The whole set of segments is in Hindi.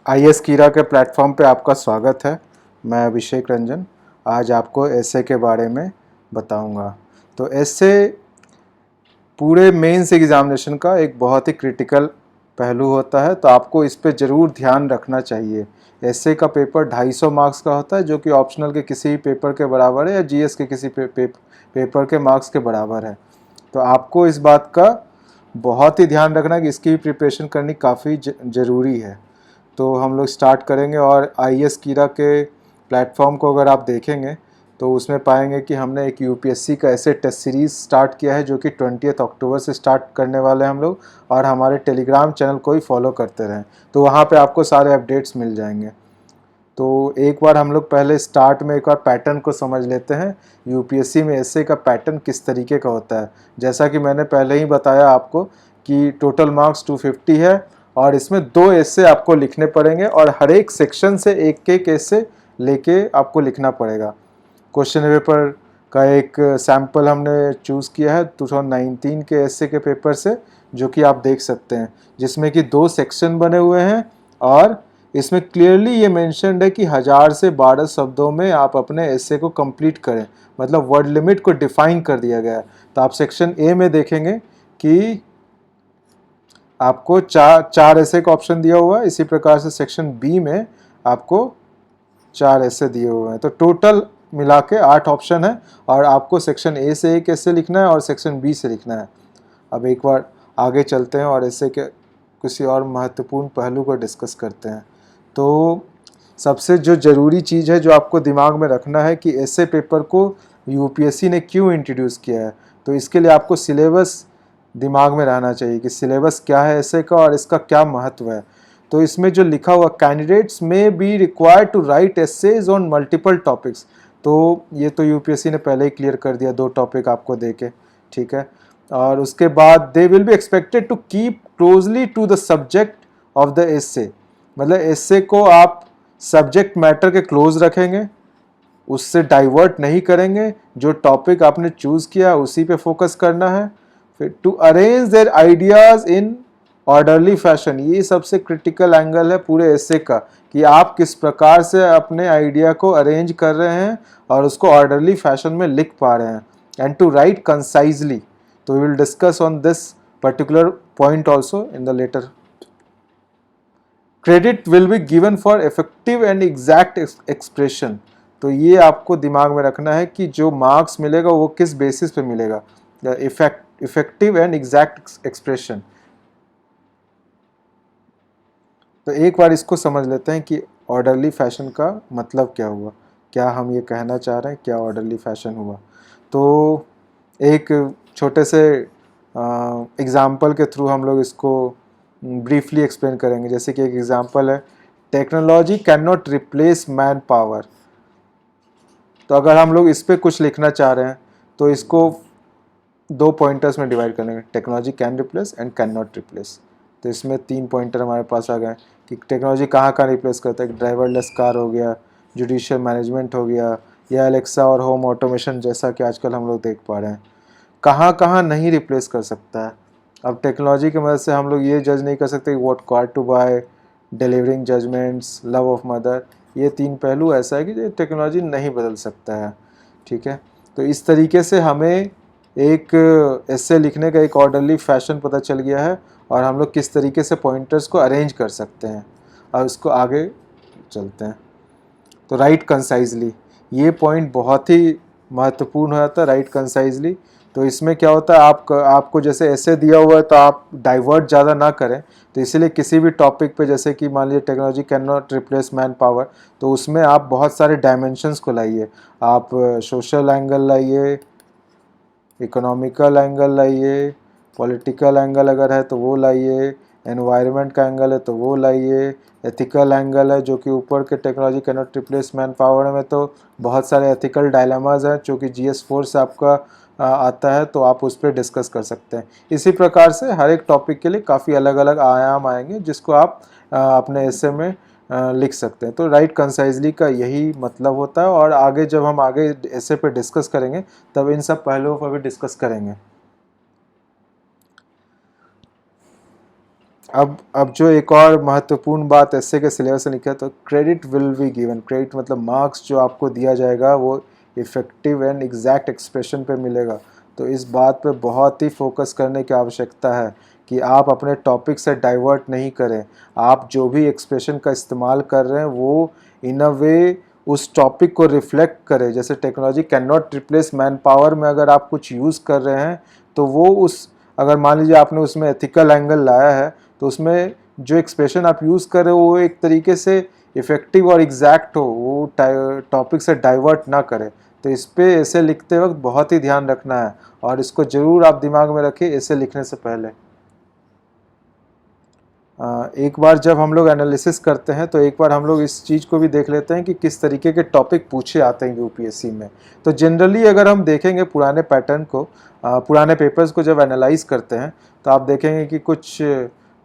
IS कीरा के प्लेटफॉर्म पे आपका स्वागत है। मैं अभिषेक रंजन आज आपको एसए के बारे में बताऊंगा। तो एसए पूरे मेंस एग्जामिनेशन का एक बहुत ही क्रिटिकल पहलू होता है, तो आपको इस पे ज़रूर ध्यान रखना चाहिए। एसए का पेपर 250 मार्क्स का होता है, जो कि ऑप्शनल के किसी पेपर के बराबर है या जीएस के किसी पेपर के मार्क्स के बराबर है। तो आपको इस बात का बहुत ही ध्यान रखना है कि इसकी भी प्रिपरेशन करनी काफ़ी ज़रूरी है। तो हम लोग स्टार्ट करेंगे और IS कीरा के प्लेटफॉर्म को अगर आप देखेंगे तो उसमें पाएंगे कि हमने एक यूपीएससी का ऐसे टेस्ट सीरीज़ स्टार्ट किया है जो कि 20 अक्टूबर से स्टार्ट करने वाले हैं हम लोग, और हमारे टेलीग्राम चैनल को ही फॉलो करते रहें तो वहाँ पे आपको सारे अपडेट्स मिल जाएंगे। तो एक बार हम लोग पहले स्टार्ट में एक बार पैटर्न को समझ लेते हैं। यूपीएससी में एसए का पैटर्न किस तरीके का होता है। जैसा कि मैंने पहले ही बताया आपको कि टोटल मार्क्स 250 है और इसमें 2 एसे आपको लिखने पड़ेंगे और हर एक सेक्शन से एक एक एसे लेके आपको लिखना पड़ेगा। क्वेश्चन पेपर का एक सैम्पल हमने चूज़ किया है 2019 के एसए के पेपर से, जो कि आप देख सकते हैं, जिसमें कि 2 सेक्शन बने हुए हैं और इसमें क्लियरली ये मेंशन्ड है कि 1000 से 12 शब्दों में आप अपने एसे को कंप्लीट करें, मतलब वर्ड लिमिट को डिफाइन कर दिया गया है। तो आप सेक्शन ए में देखेंगे कि आपको चार ऐसे का ऑप्शन दिया हुआ है। इसी प्रकार से सेक्शन बी में आपको 4 ऐसे दिए हुए हैं। तो टोटल मिला के 8 ऑप्शन है और आपको सेक्शन ए से एक ऐसे लिखना है और सेक्शन बी से लिखना है। अब एक बार आगे चलते हैं और ऐसे के किसी और महत्वपूर्ण पहलू को डिस्कस करते हैं। तो सबसे जो ज़रूरी चीज़ है जो आपको दिमाग में रखना है कि ऐसे पेपर को यूपीएससी ने क्यों इंट्रोड्यूस किया है। तो इसके लिए आपको सिलेबस दिमाग में रहना चाहिए कि सिलेबस क्या है ऐसे का और इसका क्या महत्व है। तो इसमें जो लिखा हुआ कैंडिडेट्स में be required to write essays on multiple topics, तो ये तो यूपीएससी ने पहले ही क्लियर कर दिया 2 टॉपिक आपको देके, ठीक है। और उसके बाद they will be expected to keep closely to the subject of the essay, मतलब एसे को आप सब्जेक्ट मैटर के क्लोज रखेंगे, उससे डाइवर्ट नहीं करेंगे। जो टॉपिक आपने चूज़ किया उसी पे फोकस करना है। फिर to arrange their ideas in orderly fashion, ये सबसे क्रिटिकल एंगल है पूरे एसे का कि आप किस प्रकार से अपने आइडिया को अरेंज कर रहे हैं और उसको ऑर्डरली फैशन में लिख पा रहे हैं। एंड टू राइट कंसाइजली, तो we will discuss on this particular point also in the later. Credit will be given for effective and exact expression, तो ये आपको दिमाग में रखना है कि जो मार्क्स मिलेगा वो किस बेसिस पे मिलेगा। इफेक्टिव एंड एग्जैक्ट एक्सप्रेशन, तो एक बार इसको समझ लेते हैं कि ऑर्डरली फैशन का मतलब क्या हुआ, क्या हम ये कहना चाह रहे हैं, क्या ऑर्डरली फैशन हुआ। तो एक छोटे से एग्जाम्पल के थ्रू हम लोग इसको ब्रीफली एक्सप्लेन करेंगे। जैसे कि एक एग्जाम्पल है, technology can not replace man power. तो अगर हम लोग इस पर कुछ लिखना चाह रहे हैं तो इसको 2 पॉइंटर्स में डिवाइड करेंगे, technology can replace and can not replace. तो इसमें 3 पॉइंटर हमारे पास आ गए कि टेक्नोलॉजी कहाँ कहाँ रिप्लेस करता है। ड्राइवरलेस कार हो गया, जुडिशियल मैनेजमेंट हो गया, या एलेक्सा और होम ऑटोमेशन जैसा कि आजकल हम लोग देख पा रहे हैं। कहाँ कहाँ नहीं रिप्लेस कर सकता है। अब टेक्नोलॉजी की मदद से हम लोग ये जज नहीं कर सकते कि what car to buy, delivering judgments, love of mother, ये 3 पहलू ऐसा है कि टेक्नोलॉजी नहीं बदल सकता है, ठीक है। तो इस तरीके से हमें एक एसे लिखने का एक ऑर्डरली फैशन पता चल गया है और हम लोग किस तरीके से पॉइंटर्स को अरेंज कर सकते हैं। और उसको आगे चलते हैं। तो राइट कंसाइजली, ये पॉइंट बहुत ही महत्वपूर्ण हो जाता है, राइट कंसाइजली। तो इसमें क्या होता है, आपको जैसे ऐसे दिया हुआ है तो आप डाइवर्ट ज़्यादा ना करें। तो इसीलिए किसी भी टॉपिक पे, जैसे कि मान लीजिए technology can not replace man power, तो उसमें आप बहुत सारे डायमेंशंस को लाइए। आप सोशल एंगल लाइए, इकोनॉमिकल एंगल लाइए, पॉलिटिकल एंगल अगर है तो वो लाइए, एनवायरनमेंट का एंगल है तो वो लाइए, एथिकल एंगल है जो कि ऊपर के technology can not replace man power में तो बहुत सारे एथिकल डायलेमाज हैं जो कि GS4 से आपका आता है, तो आप उस पर डिस्कस कर सकते हैं। इसी प्रकार से हर एक टॉपिक के लिए काफ़ी अलग अलग आयाम आएंगे जिसको आप अपने एसे में लिख सकते हैं। तो राइट कंसाइजली का यही मतलब होता है और आगे जब हम आगे ऐसे पे डिस्कस करेंगे तब इन सब पहलुओं पर भी डिस्कस करेंगे। अब जो एक और महत्वपूर्ण बात ऐसे के सिलेबस से लिखा है, तो credit will be given. Credit मतलब मार्क्स जो आपको दिया जाएगा वो इफ़ेक्टिव एंड एग्जैक्ट एक्सप्रेशन पे मिलेगा। तो इस बात पे बहुत ही फोकस करने की आवश्यकता है कि आप अपने टॉपिक से डाइवर्ट नहीं करें। आप जो भी एक्सप्रेशन का इस्तेमाल कर रहे हैं वो इन अ वे उस टॉपिक को रिफ्लेक्ट करे। जैसे technology can not replace man power में अगर आप कुछ यूज़ कर रहे हैं तो वो उस, अगर मान लीजिए आपने उसमें एथिकल एंगल लाया है तो उसमें जो एक्सप्रेशन आप यूज़ कर रहे हो वो एक तरीके से इफ़ेक्टिव और एग्जैक्ट हो, वो टॉपिक से डाइवर्ट ना करे। तो इस पे ऐसे लिखते वक्त बहुत ही ध्यान रखना है और इसको ज़रूर आप दिमाग में रखें ऐसे लिखने से पहले। एक बार जब हम लोग एनालिसिस करते हैं तो एक बार हम लोग इस चीज़ को भी देख लेते हैं कि किस तरीके के टॉपिक पूछे आते हैं यूपीएससी में। तो जनरली अगर हम देखेंगे पुराने पैटर्न को, पुराने पेपर्स को जब एनालाइज करते हैं तो आप देखेंगे कि कुछ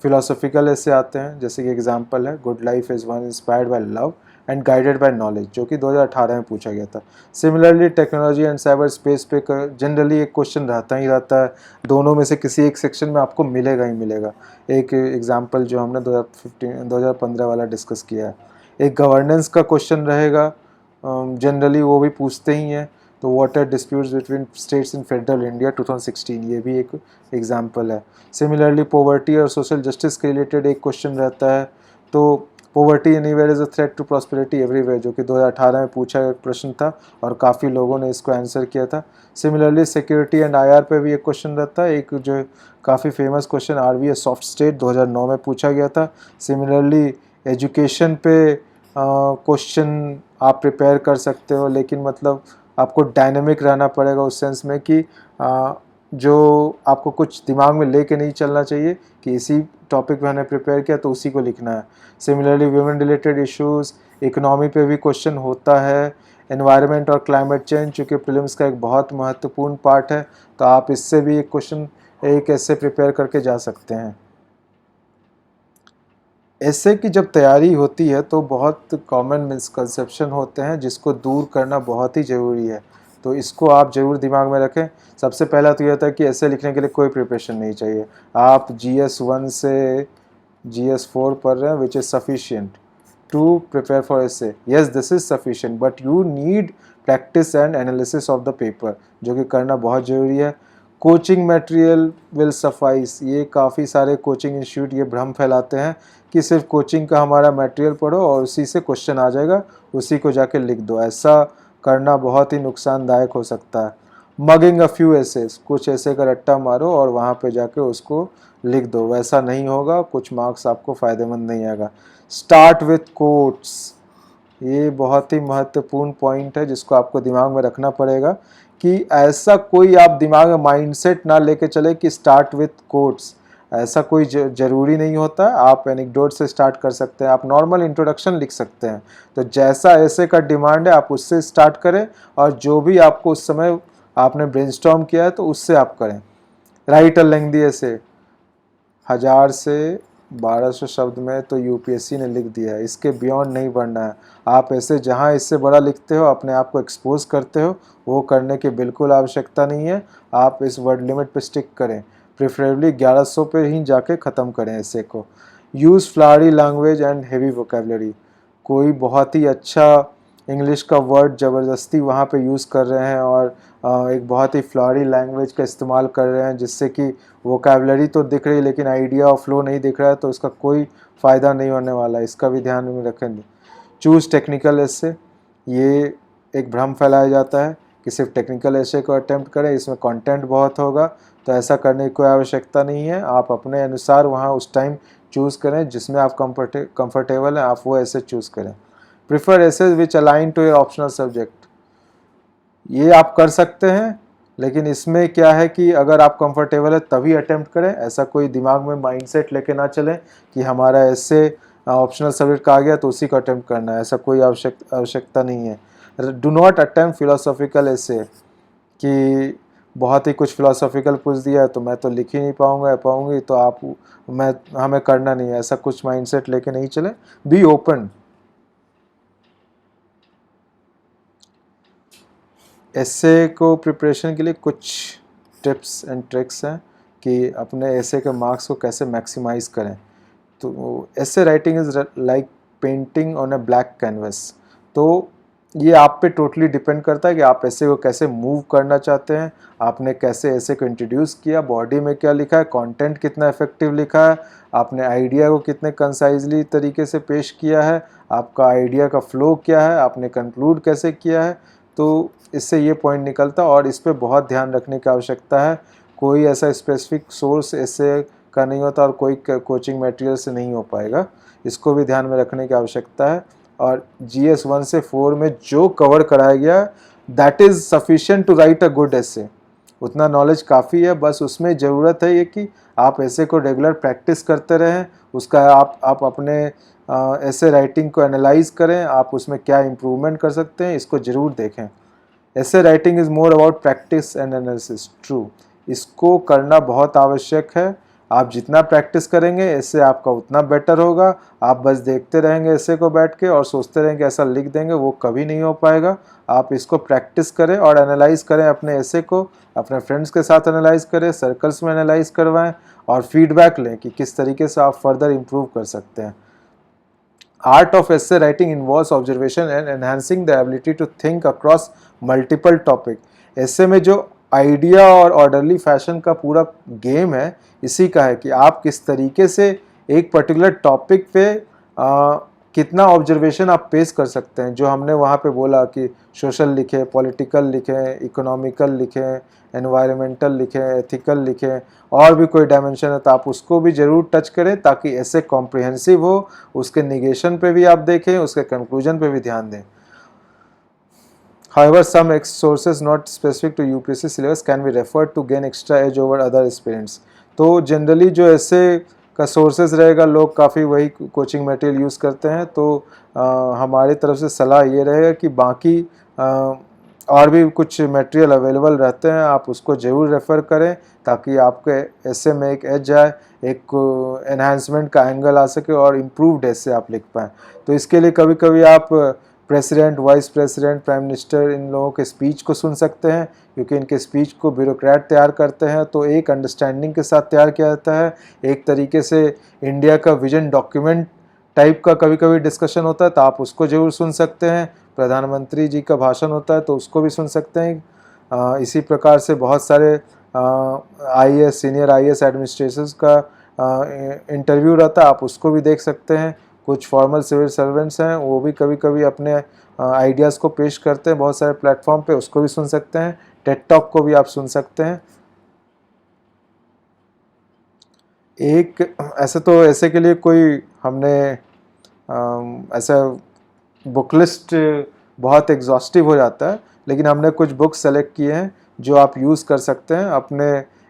फिलोसॉफिकल ऐसे आते हैं, जैसे कि एग्जांपल है good life is one inspired by love and guided by knowledge, जो कि 2018 में पूछा गया था। Similarly technology and cyber space पे जनरली एक क्वेश्चन रहता ही रहता है, दोनों में से किसी एक सेक्शन में आपको मिलेगा ही मिलेगा। एक एग्जांपल जो हमने 2015 वाला डिस्कस किया है, एक गवर्नेंस का क्वेश्चन रहेगा, जनरली वो भी पूछते ही हैं। तो water disputes between states in federal India 2016, ये भी एक एग्जांपल है। सिमिलरली पॉवर्टी और सोशल जस्टिस के रिलेटेड एक क्वेश्चन रहता है, तो poverty anywhere is a threat to prosperity everywhere, जो कि 2018 में पूछा एक प्रश्न था और काफ़ी लोगों ने इसको आंसर किया था। सिमिलरली सिक्योरिटी एंड आईआर पे भी एक क्वेश्चन रहता है, एक जो काफ़ी famous question are we a soft state 2009 में पूछा गया था। सिमिलरली एजुकेशन पे क्वेश्चन आप प्रिपेयर कर सकते हो, लेकिन मतलब आपको डायनेमिक रहना पड़ेगा उस सेंस में कि जो आपको कुछ दिमाग में लेके नहीं चलना चाहिए कि इसी टॉपिक पे मैंने प्रिपेयर किया तो उसी को लिखना है। Similarly women related issues, economy पे भी क्वेश्चन होता है। एनवायरनमेंट और क्लाइमेट चेंज चूँकि प्रीलिम्स का एक बहुत महत्वपूर्ण पार्ट है, तो आप इससे भी एक क्वेश्चन एक ऐसे प्रिपेयर करके जा सकते हैं। ऐसे की जब तैयारी होती है तो बहुत कॉमन मिसकंसेप्शन होते हैं जिसको दूर करना बहुत ही ज़रूरी है, तो इसको आप ज़रूर दिमाग में रखें। सबसे पहला तो यह था कि ऐसे लिखने के लिए कोई प्रिपरेशन नहीं चाहिए। आप GS1 से GS4 पढ़ रहे हैं, which is sufficient to prepare for essay। yes, this is sufficient but you need practice and analysis of the paper, जो कि करना बहुत ज़रूरी है। कोचिंग मटेरियल विल सफाइस, ये काफ़ी सारे कोचिंग इंस्टीट्यूट ये भ्रम फैलाते हैं कि सिर्फ कोचिंग का हमारा मटेरियल पढ़ो और उसी से क्वेश्चन आ जाएगा, उसी को जाके लिख दो। ऐसा करना बहुत ही नुकसानदायक हो सकता है। मगिंग अ फ्यू एसेस, कुछ ऐसे का रट्टा मारो और वहाँ पे जाके उसको लिख दो, वैसा नहीं होगा, कुछ मार्क्स आपको फ़ायदेमंद नहीं आएगा। स्टार्ट विथ कोट्स, ये बहुत ही महत्वपूर्ण पॉइंट है जिसको आपको दिमाग में रखना पड़ेगा कि ऐसा कोई आप दिमाग में माइंडसेट ना लेके चले कि स्टार्ट विथ कोट्स, ऐसा कोई ज़रूरी नहीं होता। आप एनेक्डोट से स्टार्ट कर सकते हैं, आप नॉर्मल इंट्रोडक्शन लिख सकते हैं। तो जैसा ऐसे का डिमांड है आप उससे स्टार्ट करें और जो भी आपको उस समय आपने ब्रेनस्टॉर्म किया है तो उससे आप करें। राइट अ लेंथी ऐसे, 1000 से 1200 शब्द में तो यूपीएससी ने लिख दिया है, इसके बियॉन्ड नहीं बढ़ना है। आप ऐसे जहाँ इससे बड़ा लिखते हो अपने आप को एक्सपोज करते हो, वो करने की बिल्कुल आवश्यकता नहीं है। आप इस वर्ड लिमिट पे स्टिक करें, प्रेफरेबली 1100 पे ही जाके ख़त्म करें ऐसे को। Use flowery language and heavy vocabulary, कोई बहुत ही अच्छा इंग्लिश का वर्ड ज़बरदस्ती वहाँ पे यूज़ कर रहे हैं और एक बहुत ही फ्लॉरी लैंग्वेज का इस्तेमाल कर रहे हैं जिससे कि वोकेबलरी तो दिख रही है लेकिन आइडिया और फ्लो नहीं दिख रहा है, तो इसका कोई फ़ायदा नहीं होने वाला है, इसका भी ध्यान में रखेंगे। चूज़ टेक्निकल एसे, ये एक भ्रम फैलाया जाता है कि सिर्फ टेक्निकल एसे को अटेम्प्ट करें, इसमें कंटेंट बहुत होगा, तो ऐसा करने की कोई आवश्यकता नहीं है। आप अपने अनुसार वहाँ उस टाइम चूज़ करें जिसमें आप कंफर्टेबल हैं, आप वो ऐसे चूज़ करें। Prefer essays which align to your optional subject, ये आप कर सकते हैं, लेकिन इसमें क्या है कि अगर आप कंफर्टेबल है तभी अटेम्प्ट करें। ऐसा कोई दिमाग में माइंडसेट लेके ना चलें कि हमारा ऐसे ऑप्शनल सब्जेक्ट का आ गया तो उसी को अटेम्प्ट करना है, ऐसा कोई आवश्यकता नहीं है। डू नॉट अटेम्प्ट फिलोसॉफिकल ऐसे कि बहुत ही कुछ फिलोसॉफिकल पूछ दिया है तो मैं तो लिख ही नहीं पाऊँगा या पाऊँगी, तो आप मैं हमें करना नहीं है, ऐसा कुछ माइंडसेट लेके नहीं चले। Be open. एसे को प्रिपरेशन के लिए कुछ टिप्स एंड ट्रिक्स हैं कि अपने एसे के मार्क्स को कैसे मैक्सिमाइज़ करें। तो ऐसे writing is like painting on a black canvas. तो ये आप पे टोटली डिपेंड करता है कि आप ऐसे को कैसे मूव करना चाहते हैं, आपने कैसे ऐसे को इंट्रोड्यूस किया, बॉडी में क्या लिखा है, कंटेंट कितना इफेक्टिव लिखा है, आपने आइडिया को कितने कंसाइजली तरीके से पेश किया है, आपका आइडिया का फ्लो क्या है, आपने कंक्लूड कैसे किया है। तो इससे ये पॉइंट निकलता है और इस पर बहुत ध्यान रखने की आवश्यकता है। कोई ऐसा स्पेसिफिक सोर्स ऐसे का नहीं होता और कोई कोचिंग मटेरियल से नहीं हो पाएगा, इसको भी ध्यान में रखने की आवश्यकता है। और GS 1 से 4 में जो कवर कराया गया that is sufficient to write a good essay. उतना नॉलेज काफ़ी है, बस उसमें ज़रूरत है ये कि आप ऐसे को रेगुलर प्रैक्टिस करते रहें, उसका आप अपने ऐसे राइटिंग को एनालाइज करें, आप उसमें क्या इम्प्रूवमेंट कर सकते हैं, इसको ज़रूर देखें। ऐसे writing is more about practice and analysis, true, इसको करना बहुत आवश्यक है। आप जितना प्रैक्टिस करेंगे ऐसे आपका उतना बेटर होगा। आप बस देखते रहेंगे ऐसे को बैठ के और सोचते रहेंगे ऐसा लिख देंगे, वो कभी नहीं हो पाएगा। आप इसको प्रैक्टिस करें और एनालाइज करें अपने ऐसे को, अपने फ्रेंड्स के साथ एनालाइज करें, सर्कल्स में एनालाइज करवाएं और फीडबैक लें कि किस तरीके से आप फर्दर इम्प्रूव कर सकते हैं। Art of essay writing involves observation and enhancing the ability to think across multiple topic। ऐसे में जो आइडिया और ऑर्डरली फैशन का पूरा गेम है इसी का है कि आप किस तरीके से एक पर्टिकुलर टॉपिक पे कितना ऑब्जर्वेशन आप पेश कर सकते हैं। जो हमने वहाँ पे बोला कि सोशल लिखें, पॉलिटिकल लिखें, इकोनॉमिकल लिखें, एनवायरमेंटल लिखें, एथिकल लिखें, और भी कोई डायमेंशन है तो आप उसको भी ज़रूर टच करें ताकि ऐसे कॉम्प्रिहेंसिव हो। उसके निगेशन पे भी आप देखें, उसके कंक्लूजन पे भी ध्यान दें। However, some sources not specific to UPSC syllabus can be referred to gain extra edge over other aspirants। तो जनरली जो ऐसे का सोर्सेज रहेगा, लोग काफ़ी वही कोचिंग मटेरियल यूज़ करते हैं। तो हमारी तरफ से सलाह ये रहेगा कि बाकी और भी कुछ मटेरियल अवेलेबल रहते हैं, आप उसको ज़रूर रेफ़र करें ताकि आपके ऐसे में एक एज आए, एक एनहांसमेंट का एंगल आ सके और इम्प्रूव्ड ऐसे आप लिख पाएँ। तो इसके लिए कभी कभी आप president, vice president, prime minister, इन लोगों के स्पीच को सुन सकते हैं, क्योंकि इनके स्पीच को ब्यूरोक्रेट तैयार करते हैं। तो एक अंडरस्टैंडिंग के साथ तैयार किया जाता है, एक तरीके से इंडिया का विजन डॉक्यूमेंट टाइप का कभी कभी डिस्कशन होता है, तो आप उसको ज़रूर सुन सकते हैं। प्रधानमंत्री जी का भाषण होता है तो उसको भी सुन सकते हैं। इसी प्रकार से बहुत सारे IAS, सीनियर IAS एडमिनिस्ट्रेटर्स का इंटरव्यू रहता है, आप उसको भी देख सकते हैं। कुछ फॉर्मल सिविल सर्वेंट्स हैं, वो भी कभी कभी अपने आइडियाज़ को पेश करते हैं बहुत सारे प्लेटफॉर्म पे, उसको भी सुन सकते हैं। टेड टॉक को भी आप सुन सकते हैं। एक ऐसे तो ऐसे के लिए कोई हमने ऐसा बुक लिस्ट बहुत एग्जॉस्टिव हो जाता है, लेकिन हमने कुछ बुक्स सेलेक्ट किए हैं जो आप यूज़ कर सकते हैं अपने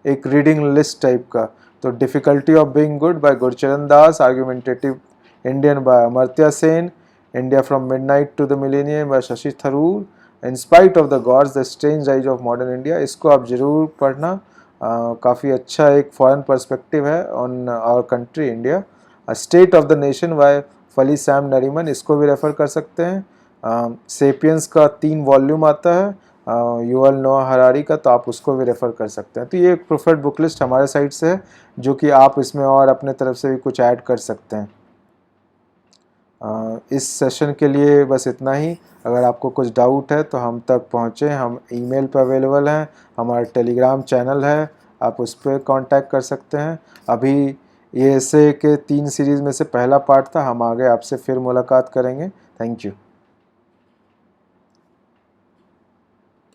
एक रीडिंग लिस्ट टाइप का। तो difficulty of being good by Gurcharan Das, argumentative Indian by Amartya Sen, India from midnight to the millennium by Shashi Tharoor, in spite of the gods the strange rise of modern India. इसको आप ज़रूर पढ़ना, काफ़ी अच्छा एक फॉरेन पर्सपेक्टिव है on our country India. State of the nation by Fali Sam Nariman, इसको भी रेफ़र कर सकते हैं। सेपियंस का 3 वॉल्यूम आता है युवल नोआ हरारी का, तो आप उसको भी रेफ़र कर सकते हैं। तो ये एक प्रोफर्ड बुक लिस्ट हमारे साइड से है, जो कि आप इसमें और अपने तरफ से भी कुछ ऐड कर सकते हैं। इस सेशन के लिए बस इतना ही। अगर आपको कुछ डाउट है तो हम तक पहुँचें, हम ईमेल पर अवेलेबल हैं, हमारा टेलीग्राम चैनल है, आप उस पर कांटेक्ट कर सकते हैं। अभी ये ऐसे के 3 सीरीज़ में से पहला पार्ट था, हम आगे आपसे फिर मुलाकात करेंगे। Thank you.